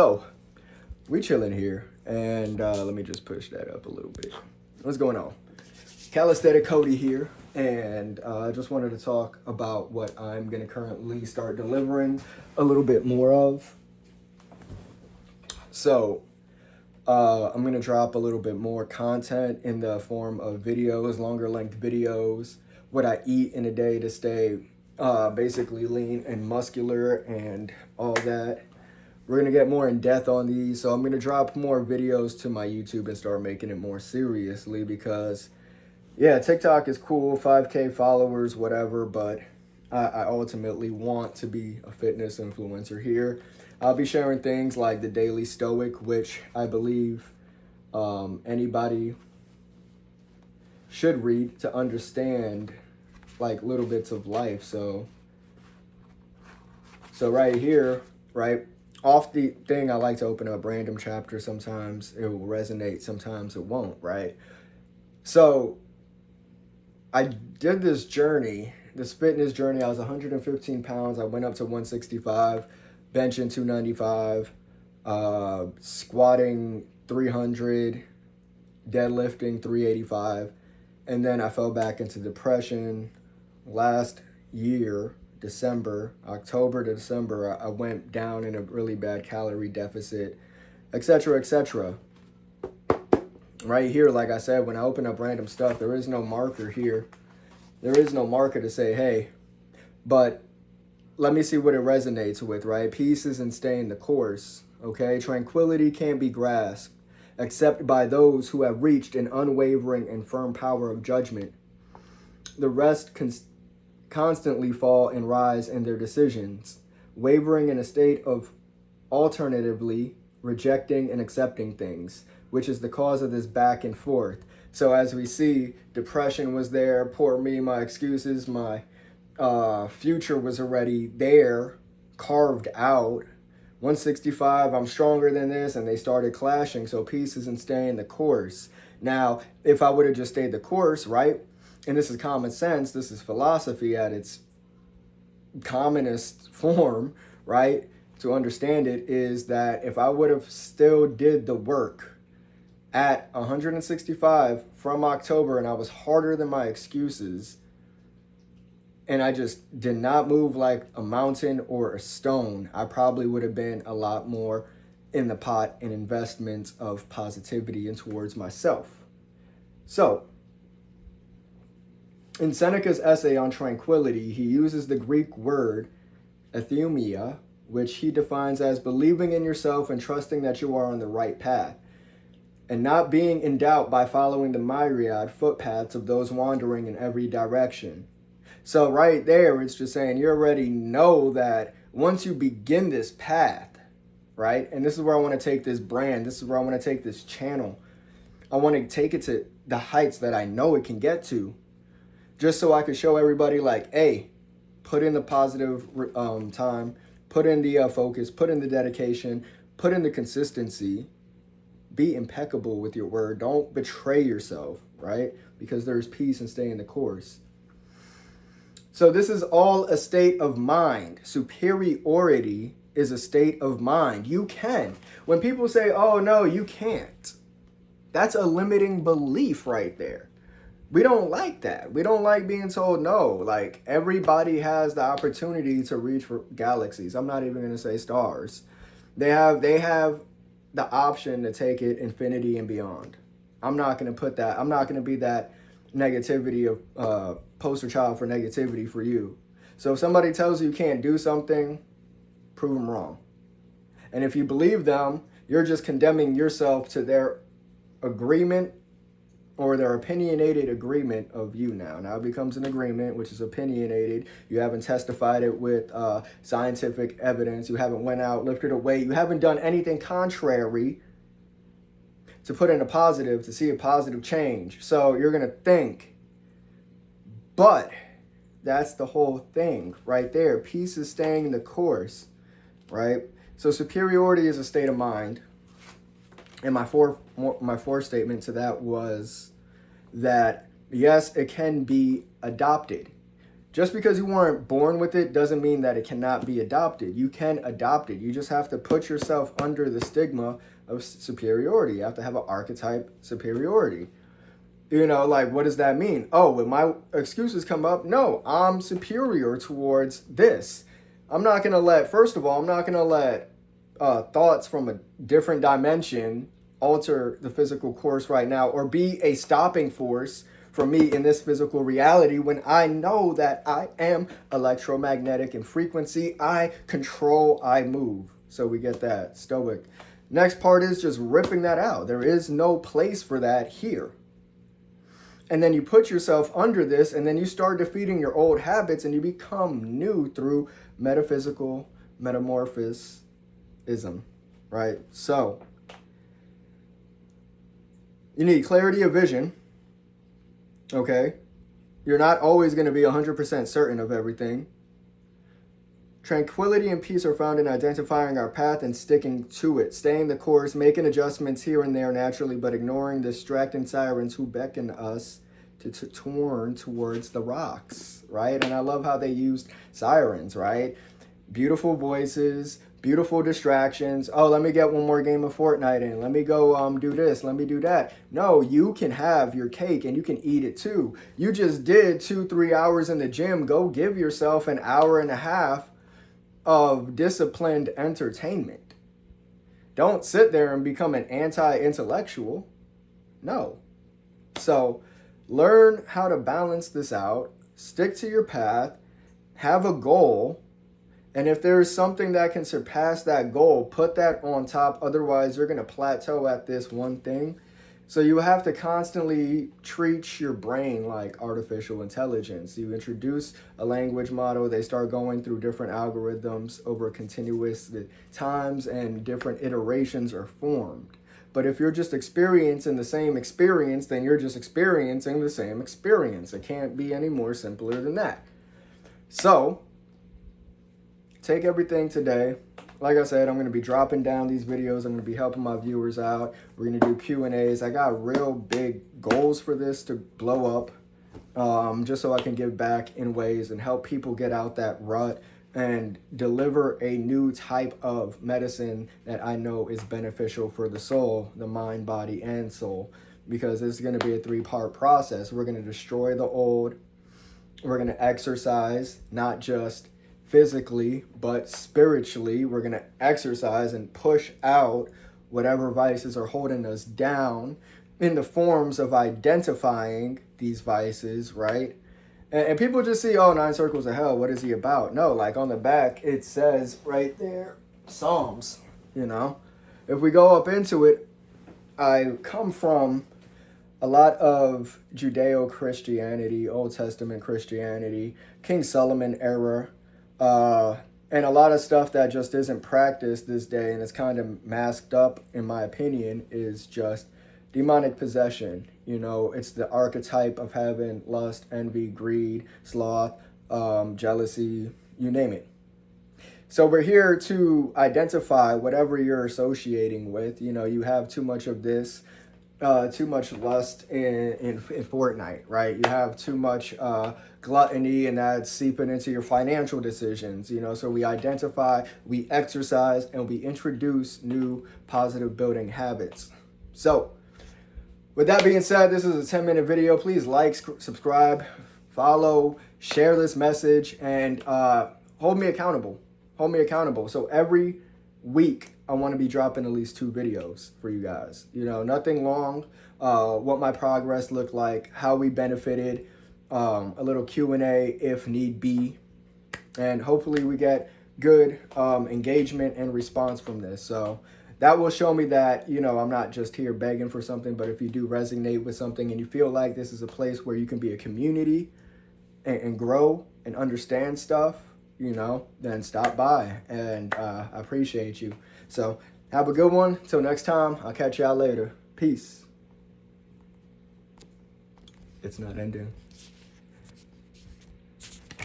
So, we chilling here, and let me just push that up a little bit. What's going on? Calisthenic Cody here, and I just wanted to talk about what I'm going to currently start delivering a little bit more of. So, I'm going to drop a little bit more content in the form of videos, longer length videos, what I eat in a day to stay basically lean and muscular and all that. We're going to get more in depth on these, so I'm going to drop more videos to my YouTube and start making it more seriously because, yeah, TikTok is cool, 5K followers, whatever, but I ultimately want to be a fitness influencer here. I'll be sharing things like the Daily Stoic, which I believe anybody should read to understand like little bits of life. So right here, right? Off the thing, I like to open up random chapters. Sometimes it will resonate, sometimes it won't, right? So I did this journey, this fitness journey. I was 115 pounds. I went up to 165, benching 295, squatting 300, deadlifting 385. And then I fell back into depression last year. October to December, I went down in a really bad calorie deficit, etc., etc. Right here, like I said, when I open up random stuff, there is no marker here. There is no marker to say, hey, but let me see what it resonates with, right? Peace isn't staying the course, okay? Tranquility can't be grasped, except by those who have reached an unwavering and firm power of judgment. The rest constantly fall and rise in their decisions, wavering in a state of alternatively rejecting and accepting things, which is the cause of this back and forth. So as we see, depression was there, poor me, my excuses, my future was already there, carved out. 165, I'm stronger than this, and they started clashing, so peace isn't staying the course. Now, if I would have just stayed the course, right, and this is common sense, this is philosophy at its commonest form, right? To understand it is that if I would have still did the work at 165 from October and I was harder than my excuses and I just did not move like a mountain or a stone, I probably would have been a lot more in the pot in investments of positivity and towards myself. So, in Seneca's essay on tranquility, he uses the Greek word euthymia, which he defines as believing in yourself and trusting that you are on the right path, and not being in doubt by following the myriad footpaths of those wandering in every direction. So right there, it's just saying you already know that once you begin this path, right? And this is where I want to take this brand. This is where I want to take this channel. I want to take it to the heights that I know it can get to, just so I could show everybody like, hey, put in the positive time, put in the focus, put in the dedication, put in the consistency, be impeccable with your word. Don't betray yourself, right? Because there's peace in staying the course. So this is all a state of mind. Superiority is a state of mind. You can. When people say, oh, no, you can't, that's a limiting belief right there. We don't like that. We don't like being told no. Like, everybody has the opportunity to reach for galaxies. I'm not even going to say stars. They have the option to take it infinity and beyond. I'm not going to put that. I'm not going to be that negativity of poster child for negativity for you. So if somebody tells you can't do something, prove them wrong. And if you believe them, you're just condemning yourself to their agreement or their opinionated agreement of you now. Now it becomes an agreement, which is opinionated. You haven't testified it with scientific evidence. You haven't went out, lifted a weight. You haven't done anything contrary to put in a positive, to see a positive change. So you're going to think. But that's the whole thing right there. Peace is staying the course, right? So superiority is a state of mind. And my fourth statement to that was that, yes, it can be adopted. Just because you weren't born with it doesn't mean that it cannot be adopted. You can adopt it. You just have to put yourself under the stigma of superiority. You have to have an archetype superiority. You know, like, what does that mean? Oh, when my excuses come up, no, I'm superior towards this. I'm not going to let, first of all, I'm not going to let thoughts from a different dimension alter the physical course right now or be a stopping force for me in this physical reality when I know that I am electromagnetic in frequency. I control, I move. So we get that, Stoic. Next part is just ripping that out. There is no place for that here. And then you put yourself under this, and then you start defeating your old habits, and you become new through metaphysical metamorphism, right? So you need clarity of vision, okay? You're not always going to be 100% certain of everything. Tranquility and peace are found in identifying our path and sticking to it, staying the course, making adjustments here and there naturally, but ignoring distracting sirens who beckon us to turn towards the rocks, right? And I love how they used sirens, right? Beautiful voices, beautiful distractions. Oh, let me get one more game of Fortnite in. Let me go do this. Let me do that. No, you can have your cake and you can eat it too. You just did 2-3 hours in the gym. Go give yourself an hour and a half of disciplined entertainment. Don't sit there and become an anti-intellectual. No. So learn how to balance this out, stick to your path, have a goal, and if there's something that can surpass that goal, put that on top. Otherwise, you're going to plateau at this one thing. So you have to constantly treat your brain like artificial intelligence. You introduce a language model, they start going through different algorithms over continuous times, and different iterations are formed. But if you're just experiencing the same experience, then you're just experiencing the same experience. It can't be any more simpler than that. So take everything today. Like I said, I'm going to be dropping down these videos. I'm going to be helping my viewers out. We're going to do Q&As. I got real big goals for this to blow up, just so I can give back in ways and help people get out that rut and deliver a new type of medicine that I know is beneficial for the soul, the mind, body, and soul, because it's going to be a 3-part process. We're going to destroy the old. We're going to exercise, not just physically, but spiritually. We're going to exercise and push out whatever vices are holding us down in the forms of identifying these vices, right? And people just see, oh, 9 Circles of Hell, what is he about? No, like on the back, it says right there, Psalms, you know? If we go up into it, I come from a lot of Judeo-Christianity, Old Testament Christianity, King Solomon era, and a lot of stuff that just isn't practiced this day and is kind of masked up, in my opinion, is just demonic possession. You know, it's the archetype of having lust, envy, greed, sloth, jealousy, you name it. So we're here to identify whatever you're associating with. You know, you have too much of this, too much lust in Fortnite, right? You have too much gluttony, and that's seeping into your financial decisions, you know? So we identify, we exercise, and we introduce new positive building habits. So with that being said, this is a 10-minute video. Please like, subscribe, follow, share this message, and hold me accountable. Hold me accountable. So every week, I want to be dropping at least 2 videos for you guys. You know, nothing long. What my progress looked like, how we benefited, a little Q&A if need be, and hopefully we get good engagement and response from this. So that will show me that, you know, I'm not just here begging for something, but if you do resonate with something and you feel like this is a place where you can be a community and grow and understand stuff, you know, then stop by, and I appreciate you. So have a good one. Till next time, I'll catch y'all later. Peace. It's not ending.